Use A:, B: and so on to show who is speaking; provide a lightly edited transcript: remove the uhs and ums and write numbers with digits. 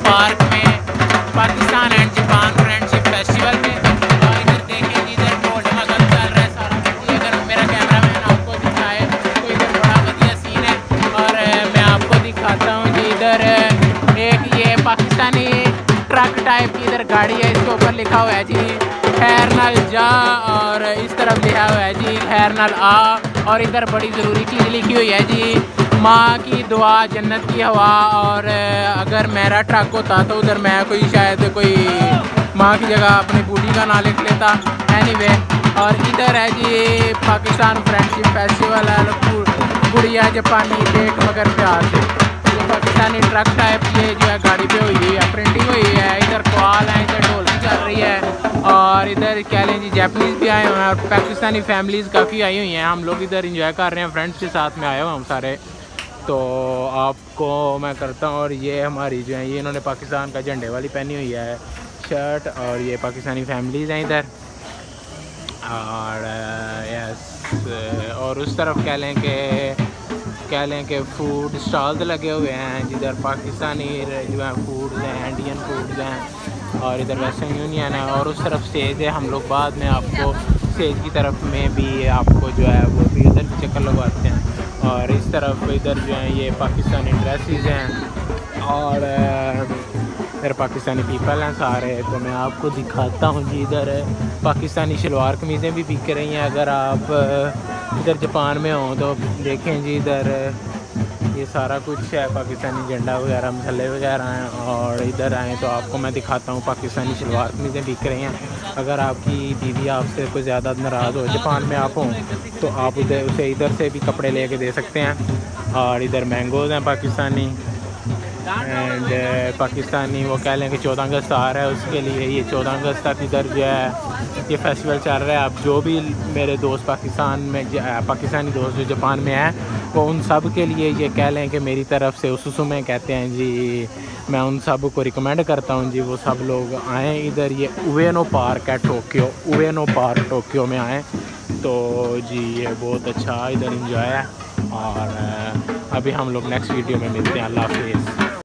A: Park میں Pakistan and Japan friendship festival میں. اور ادھر دیکھیں جی ادھر ڈھول ڈھماکہ چل رہا ہے سارا کچھ. اگر میرا کیمرہ مین آپ کو دکھائے تو ادھر بڑا ਵਧੀਆ سین ہے. اور میں آپ کو دکھاتا ہوں جی ادھر ایک یہ پاکستانی ٹرک ٹائپ کی ادھر گاڑی ہے. اس کے اوپر لکھا ہوا ہے جی خیر نال جا, اور اس طرف لکھا ہوا ہے جی خیر نال آ. اور ادھر بڑی ضروری چیز لکھی ہوئی ہے جی ماں کی دعا جنت کی ہوا. اور اگر میرا ٹرک ہوتا تو ادھر میں شاید کوئی ماں کی جگہ اپنی بوٹی کا نام لکھ لیتا. اینی وے, اور ادھر ہے جی پاکستان فرینڈشپ فیسٹیول ہے. گڑیا جاپانی دیکھ مگر پیار سے. یہ پاکستانی ٹرک ٹائپ یہ جو ہے گاڑی پہ ہوئی ہے, پرنٹنگ ہوئی ہے. ادھر کوال ہے, ادھر ڈھولکی چل رہی ہے. اور ادھر کہہ لیں جی جیپنیز بھی آئے ہوئے ہیں, اور پاکستانی فیملیز کافی آئی ہوئی ہیں. ہم لوگ ادھر انجوائے کر رہے ہیں, فرینڈس کے ساتھ میں آئے ہوئے ہم سارے. تو آپ کو میں کرتا ہوں. اور یہ ہماری جو ہیں یہ انہوں نے پاکستان کا جھنڈے والی پہنی ہوئی ہے شرٹ, اور یہ پاکستانی فیملیز ہیں ادھر. اور یس, اور اس طرف کہہ لیں کہ فوڈ اسٹالز لگے ہوئے ہیں جدھر پاکستانی جو ہیں فوڈز ہیں, انڈین فوڈز ہیں. اور ادھر ویسٹرن یونین ہے, اور اس طرف اسٹیج ہے. ہم لوگ بعد میں آپ کو اسٹیج کی طرف میں بھی آپ کو جو ہے وہ بھی ادھر بھی چکر لگواتے ہیں. اور اس طرف ادھر جو ہیں یہ پاکستانی ڈریسز ہیں, اور ادھر پاکستانی پیپل ہیں سارے. تو میں آپ کو دکھاتا ہوں جی ادھر پاکستانی شلوار قمیضیں بھی بک رہی ہیں. اگر آپ ادھر جاپان میں ہوں تو دیکھیں جی ادھر یہ سارا کچھ ہے, پاکستانی جھنڈا وغیرہ مسلے وغیرہ ہیں. اور ادھر آئیں تو آپ کو میں دکھاتا ہوں پاکستانی شلوار قمیضیں بک رہی ہیں. اگر آپ کی بیوی آپ سے کوئی زیادہ ناراض ہو, جاپان میں آپ ہوں, تو آپ اسے ادھر سے بھی کپڑے لے کے دے سکتے ہیں. اور ادھر مینگوز ہیں پاکستانی, اینڈ پاکستانی وہ کہہ لیں کہ 14 اگست آ رہا ہے, اس کے لیے یہ 14 اگست تک ادھر جو ہے یہ فیسٹیول چل رہا ہے. اب جو بھی میرے دوست پاکستانی دوست جو جاپان میں ہیں, وہ ان سب کے لیے یہ کہہ لیں کہ میری طرف سے اسسو میں کہتے ہیں جی, میں ان سب کو ریکمینڈ کرتا ہوں جی وہ سب لوگ آئیں ادھر. یہ اوینو پارک ہے اوینو پارک ٹوکیو میں آئیں. تو جی یہ بہت اچھا ادھر انجوائے ہے. اور ابھی ہم لوگ نیکسٹ ویڈیو میں ملتے ہیں. اللہ حافظ.